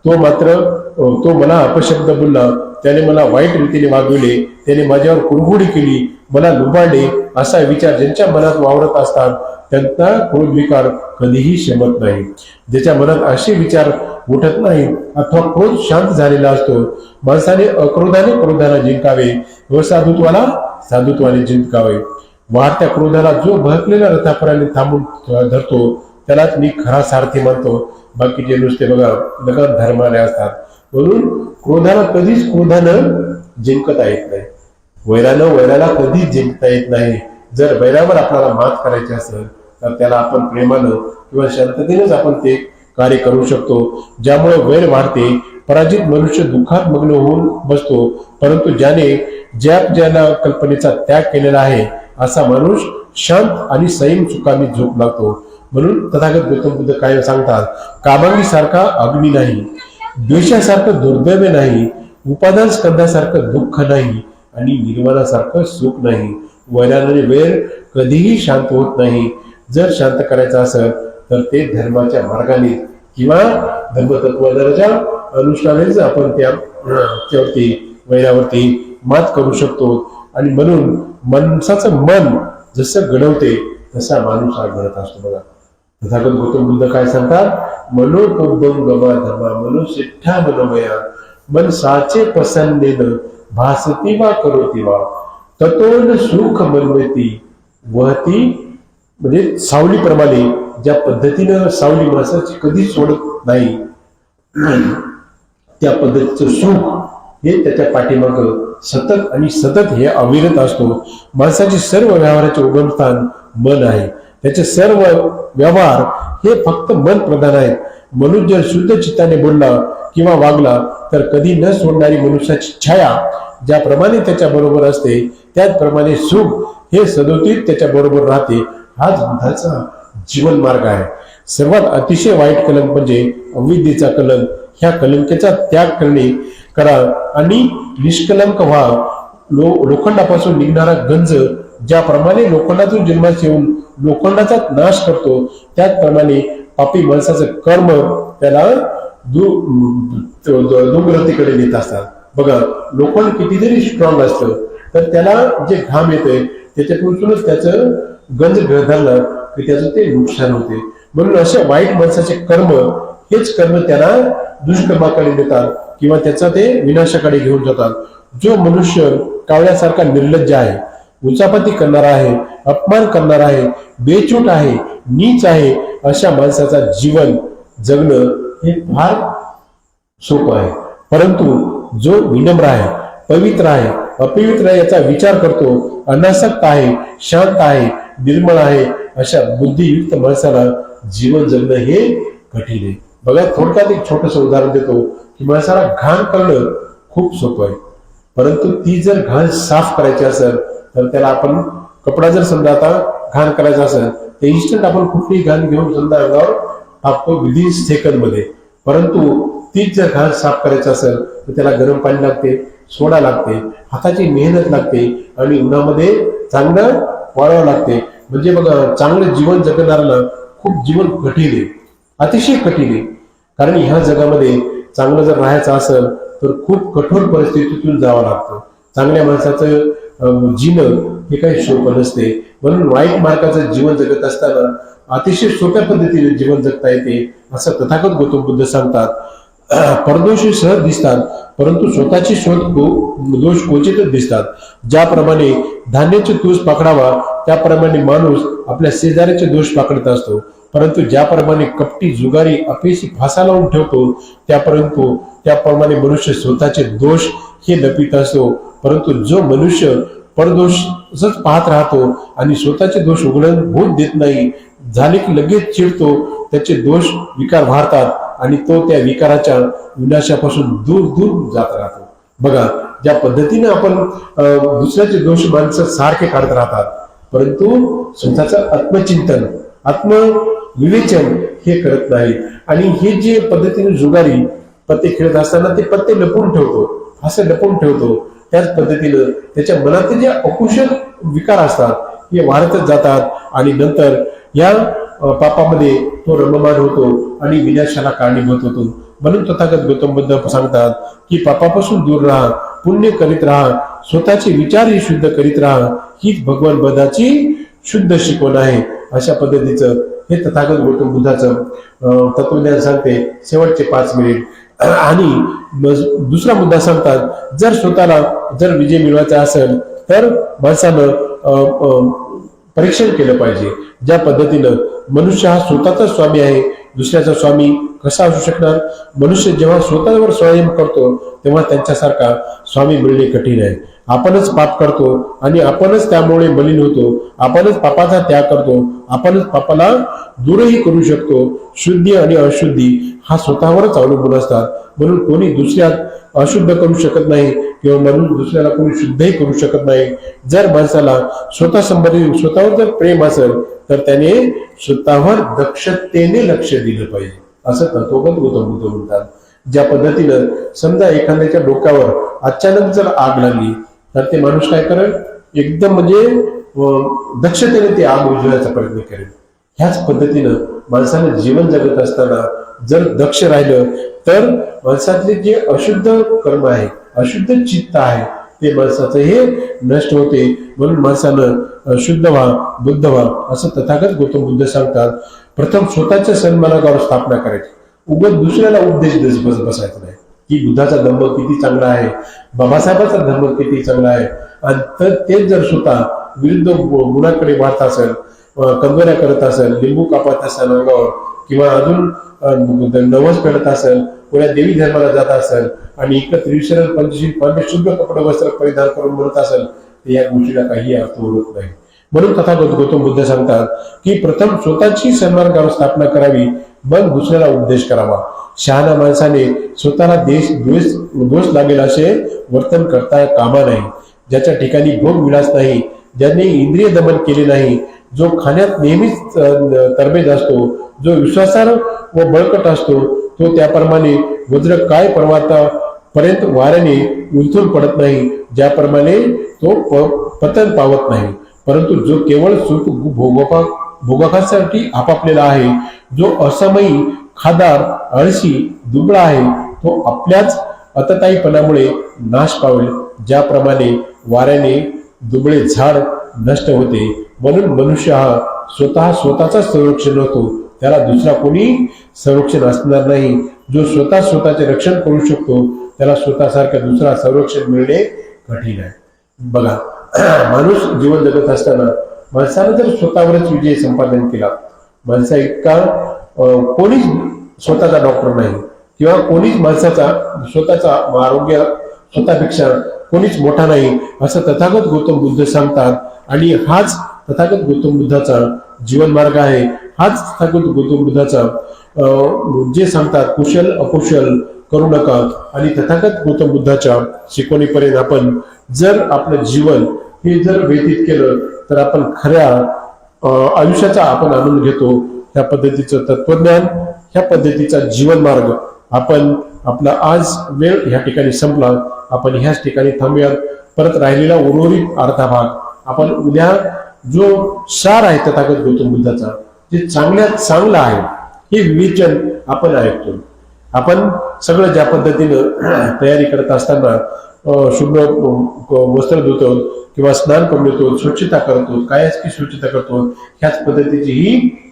तो मला अपशब्द बोलला, त्याने मला वाईट रीतीने वागविले, त्याने माझ्यावर कुरघोडी केली, मला लुबाडले असा विचार ज्यांच्या मनात वावरत असतात त्यांचा क्रोध विकार कधीही शमत नाही. ज्याच्या मनात असे विचार उठत नाही अथवा क्रोध शांत झालेला असतो, माणसाने अक्रोधाने क्रोधाला जिंकावे व साधुत्वाला साधुत्वाने जिंकावे. वाढत्या क्रोधाला जो भडकलेल्या रथापराने थांबून धरतो त्यालाच मी खरा सारथी मानतो. बाकीचे नुसते बघा लगन धर्माने असतात. म्हणून क्रोधाला कधीच क्रोधानं जिंकता येत नाही, वैरानं वैराला कधीच जिंकता येत नाही. जर वैरावर आपल्याला मात करायची असेल तर त्याला आपण प्रेमानं किंवा शांततेनेच आपण ते कार्य करू शकतो, ज्यामुळे वैर वाढते. पराजित मनुष्य दुःखात मग्न होऊन बसतो, परंतु ज्याला कल्पनेचा त्याग केलेला आहे असा माणूस शांत आणि संयम सुखाने झोप लागतो. म्हणून तथागत गौतम बुद्ध काय सांगतात, कामांगी सारखा अग्नी नाही, द्वेषासारखं दुर्दैव नाही, उपादान स्कंदासारखं दुःख नाही आणि निर्वाणासारखं सुख नाही. वैराने वैर कधीही शांत होत नाही. जर शांत करायचं असेल तर ते धर्माच्या मार्गाने किंवा धर्मतत्वाच्या अनुष्ठानानेच आपण त्यावरती वैरावरती मात करू शकतो. आणि म्हणून माणसाचं मन जसं घडवते तसा माणूस हा घडत असतो. बघा तथागत गौतम बुद्ध काय सांगतात, मनोपुब्बम गमा धर्मा मनुष्यठा मनोमया, मन साचे प्रसन्नेन भासती वा करोती वा, ततोन सुख मनवती वहती. म्हणजे सावलीप्रमाणे ज्या पद्धतीनं सावली माणसाची कधीच सोडत नाही त्या पद्धतीचं सुख हे त्याच्या पाठीमाग सतत आणि सतत हे अविरत असतो. माणसाचे सर्व व्यवहाराचे उगमस्थान मन आहे. त्याचे सर्व व्यवहार हे फक्त मन प्रधान आहेत. मनुष्य जर शुद्ध चित्ताने बोलला किंवा वागला तर कधी न सोडणारी मनुष्याची छाया ज्याप्रमाणे त्याच्या बरोबर असते त्याचप्रमाणे सुख हे सदोतीत त्याच्या बरोबर राहते. हाच बुद्धाचा जीवन मार्ग आहे. सर्वात अतिशय वाईट कलंक म्हणजे अविद्येचा कलंक. ह्या कलंकेचा त्याग करा आणि निष्कलंक व्हा. लोखंडापासून निघणारा गंज ज्याप्रमाणे लोखंडातून जन्मास येऊन लोखंडाचा नाश करतो, त्याचप्रमाणे पापी माणसाचं कर्म त्याला दुर्गतीकडे नेत असतात. बघा, लोखंड किती जरी स्ट्रॉंग असतं तर त्याला जे घाम येतोय त्याच्यापासूनच त्याचं गंज धरलं की त्याचं ते नुकसान होते. म्हणून अशा वाईट माणसाचे कर्म, हेच कर्म त्याला दुष्कर्माकडे नेतात किंवा त्याचा ते विनाशाकडे घेऊन जातात. जो मनुष्य कावळ्यासारखा निर्लज्ज आहे, उचापती करणारा आहे, अपमान करणारा आहे, बेचूट आहे, नीच आहे, अशा माणसाचा जीवन जगणं हे फार सोपं आहे. परंतु जो विनम्र आहे, पवित्र आहे, अपवित्र आहे याचा विचार करतो, अनासक्त आहे, शांत आहे, निर्मळ आहे, अशा बुद्धियुक्त माणसाला जीवन जगणं हे कठीण आहे. बघा, थोडक्यात एक छोटंसं उदाहरण देतो की माणसाला घाण करणं खूप सोपं आहे, परंतु ती जर घाण साफ करायची असेल तर त्याला आपण कपडा जर समजा आता घाण करायचा असेल तर इन्स्टंट आपण कुठलीही घाण घेऊन समजा अंगावर टाकतो विदिन सेकंद मध्ये. परंतु तीच जर घाण साफ करायचं असेल तर त्याला गरम पाणी लागते, सोडा लागते, हाताची मेहनत लागते आणि उन्हामध्ये चांगलं वाळावं लागते. म्हणजे बघा, चांगलं जीवन जगणाऱ्याला खूप जीवन कठीण आहे, अतिशय कठीण आहे. कारण ह्या जगामध्ये चांगलं जर राहायचं असेल तर खूप कठोर परिस्थितीतून जावं लागतं. चांगल्या माणसाचं जीवन हे काही सोपं नसते. म्हणून वाईट मार्गाचं जीवन जगत असताना अतिशय सोप्या पद्धतीने जीवन जगता येते असं तथागत गौतम बुद्ध सांगतात. परदोषी सहज दिसतात, परंतु स्वतःचे दोष क्वचितच दिसतात. ज्याप्रमाणे धान्याचे तुस पकडावा त्याप्रमाणे माणूस आपल्या शेजाऱ्याचे दोष पकडत असतो, परंतु ज्याप्रमाणे कपटी, जुगारी, अपयशी फासा लावून ठेवतो त्याप्रमाणे मनुष्य स्वतःचे दोष हे लपित असतो. परंतु जो मनुष्य परदोषच पाहत राहतो आणि स्वतःचे दोष उघडून होत देत नाही, झाले की लगेच चिडतो, त्याचे दोष विकार वाढतात आणि तो त्या विकाराच्या विनाशापासून दूर दूर जात राहतो. बघा, ज्या पद्धतीने आपण दुसऱ्याचे दोष माणसं सारखे काढत राहतात, परंतु स्वतःचं आत्मचिंतन, आत्मविवेचन हे करत नाही. आणि हे जे पद्धतीने जुगारी पत्ते खेळत असताना ते पत्ते लपवून ठेवतो, असं लपवून ठेवतो, त्याच पद्धतीनं त्याच्या मनातील जे अकुशल विकार असतात हे वाढतच जातात आणि नंतर या पापामध्ये तो रममान होतो आणि विनाशाला कारणीभूत होतो. म्हणून तथागत गौतम बुद्ध सांगतात की पापापासून दूर राहा, पुण्य करीत राहा, स्वतःचे विचारही शुद्ध करीत राहा, हीच भगवान बुद्धाची शुद्ध शिकवण आहे. अशा पद्धतीचं हे तथागत गौतम बुद्धाचं तत्वज्ञान सांगते. शेवटचे 5 मिनिट आणि दुसरा मुद्दा सांगतात, जर स्वतःला जर विजय मिळवायचा असेल तर माणसानं परीक्षण केलं पाहिजे. ज्या पद्धतीनं मनुष्य हा स्वतःचा स्वामी आहे, दुसऱ्याचा स्वामी कसा असू शकणार? मनुष्य जेव्हा स्वतःवर संयम करतो तेव्हा त्यांच्यासारखा स्वामी मिळणे कठीण आहे. आपणच पाप करतो आणि आपणच त्यामुळे मलिन होतो, आपणच पापाचा त्याग करतो, आपणच पापाला दूरही करू शकतो. शुद्धी आणि अशुद्धी हा स्वतःवरच अवलंबून असतात. म्हणून कोणी दुसऱ्यात अशुद्ध करू शकत नाही किंवा म्हणून दुसऱ्याला कोणी शुद्धही करू शकत नाही. जर माणसाला स्वतःवर जर प्रेम असेल तर त्याने स्वतःवर दक्षतेने लक्ष दिलं पाहिजे, असं तत्वगत गौतम बुद्ध म्हणतात. ज्या पद्धतीनं समजा एखाद्याच्या डोक्यावर अचानक जर आग लागली तर ते माणूस काय करेल? एकदम म्हणजे दक्षतेने ती आग विझवण्याचा प्रयत्न करेल. ह्याच पद्धतीनं माणसाने जीवन जगत असताना जर दक्ष राहिलं तर माणसातले जे अशुद्ध कर्म आहे, अशुद्ध चित्त आहे, ते माणसाचं हे नष्ट होते. म्हणून माणसानं शुद्ध व्हा, बुद्ध व्हा, असं तथागत गौतम बुद्ध सांगतात. प्रथम स्वतःच्या सन्मानावर स्थापना करायची, उगाच दुसऱ्याला उपदेश बसायचं नाही की बुद्धाचा धर्म किती चांगला आहे, बाबासाहेबांचा धर्म किती चांगला आहे. आणि तर तेच जर स्वतः विरुद्ध गुणाकडे वाढत असेल, कंगोऱ्या करत असेल, लिंबू कापत असेल अंगावर किंवा अजून नवस फेडत असेल, कोणा देवी धर्माला जात असेल आणि एकत्र विसरण पंचशील शुद्ध कपडे वस्त्र परिधान करून म्हणत असेल तर या गोष्टीला काही अर्थ उरत नाही. म्हणून तथागत गौतम बुद्ध सांगतात की प्रथम स्वतःची सन्मार्गावर स्थापना करावी, मग दुसऱ्याला उपदेश करावा. शहाणा माणसाने स्वतःला दोष लागेल असे वर्तन करता कामा नाही. ज्याच्या ठिकाणी भोग विलास नाही, ज्याने इंद्रिय दमन केले नाही, जो खाण्यात नेहमीच तरबेज असतो, जो विश्वासार्ह व बळकट असतो, तो त्याप्रमाणे वज्र काय पर्वतापर्यंत वाऱ्याने उलथून पडत नाही, ज्याप्रमाणे तो पतन पावत नाही. परंतु जो केवळ सुख भोगासाठी आपापलेला आहे, जो असमयी, खादार, आळशी, दुबळा आहे, तो आपल्याच अतताईपणामुळे नाश पावेल. ज्याप्रमाणे वाऱ्याने दुबळे झाड नष्ट होते, म्हणून मनुष्य हा स्वतःचा संरक्षण होतो, त्याला दुसरा कोणी संरक्षण असणार नाही. जो स्वतःचे रक्षण करू शकतो, त्याला स्वतःसारखं दुसरा संरक्षण मिळणे कठीण आहे. बघा, माणूस जीवन जगत असताना माणसानं जर स्वतःवरच विजय संपादन केला, माणसा इतका कोणीच स्वतःचा डॉक्टर नाही, किंवा कोणीच माणसाचा स्वतःचा आरोग्य स्वतःपेक्षा कोणीच मोठा नाही, असं तथागत गौतम बुद्ध सांगतात. आणि हाच तथागत गौतम बुद्धाचा जीवन मार्ग आहे. हाच तथागत गौतम बुद्धाचा जे सांगतात कुशल अकुशल करू नका. आणि तथागत गौतम बुद्धाच्या शिकवणीपर्यंत आपण जर आपलं जीवन हे जर व्यतीत केलं, तर आपण खऱ्या आयुष्याचा आपण आनंद घेतो. ह्या पद्धतीचं तत्वज्ञान, ह्या पद्धतीचा जीवन मार्ग आपण आपला आज वेळ ह्या ठिकाणी संपला. आपण ह्याच ठिकाणी थांबूयात. परत राहिलेला उर्वरित अर्धा भाग आपण उद्या जो सार आहे तथागत गौतम बुद्धाचा, जे चांगल्यात चांगलं आहे, हे विवेचन आपण ऐकतो. आपण सगळं ज्या पद्धतीनं तयारी करत असताना शुभ्र वस्त्र धुतो किंवा स्नान करून येतो, स्वच्छता करतो, कायाची स्वच्छता करतो, ह्याच पद्धतीची ही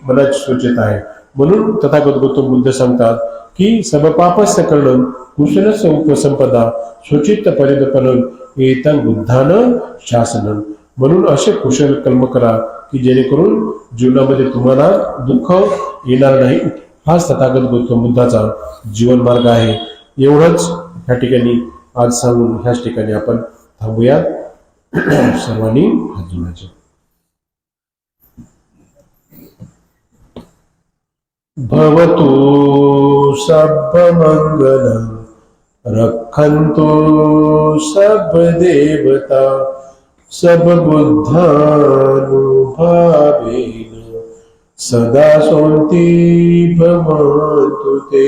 मनाची स्वच्छता आहे. म्हणून तथागत गौतम बुद्ध सांगतात की सर्वपापस्य करणं कुशलस्य उपसंपदा स्वचित्त परिदपनं एतं बुद्धानं शासनं. म्हणून असे कुशल कर्म करा की जेणेकरून जीवनामध्ये तुम्हाला दुःख येणार नाही. हाच तथागत गौतम बुद्धाचा जीवन मार्ग आहे. एवढंच ह्या ठिकाणी आज सांगून ह्याच ठिकाणी आपण थांबूया. सर्वांनी हात जोडायचे. भवतु सर्वमंगलं रक्षन्तु सर्वदेवता सर्वबुद्धानुभावेन सदा शान्ति भवन्तु ते.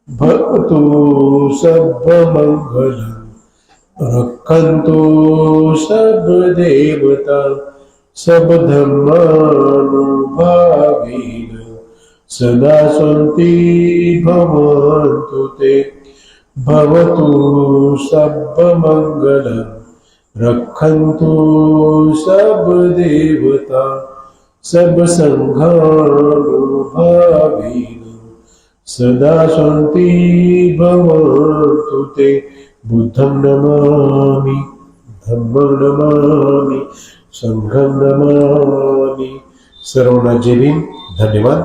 भवतु सर्वमंगलं रक्षन्तु सर्वदेवता सर्वधर्मानुभावेन सदा शान्ति भवन्तु ते. भवतु सर्वमंगलं रक्षन्तु सर्वदेवता सर्वसंघानुभावेन सदा शान्ति भवन्तु ते. बुद्धं नमामि, धम्मं नमामि, संघं नमामि. सर्वांना जय भीम. धन्यवाद.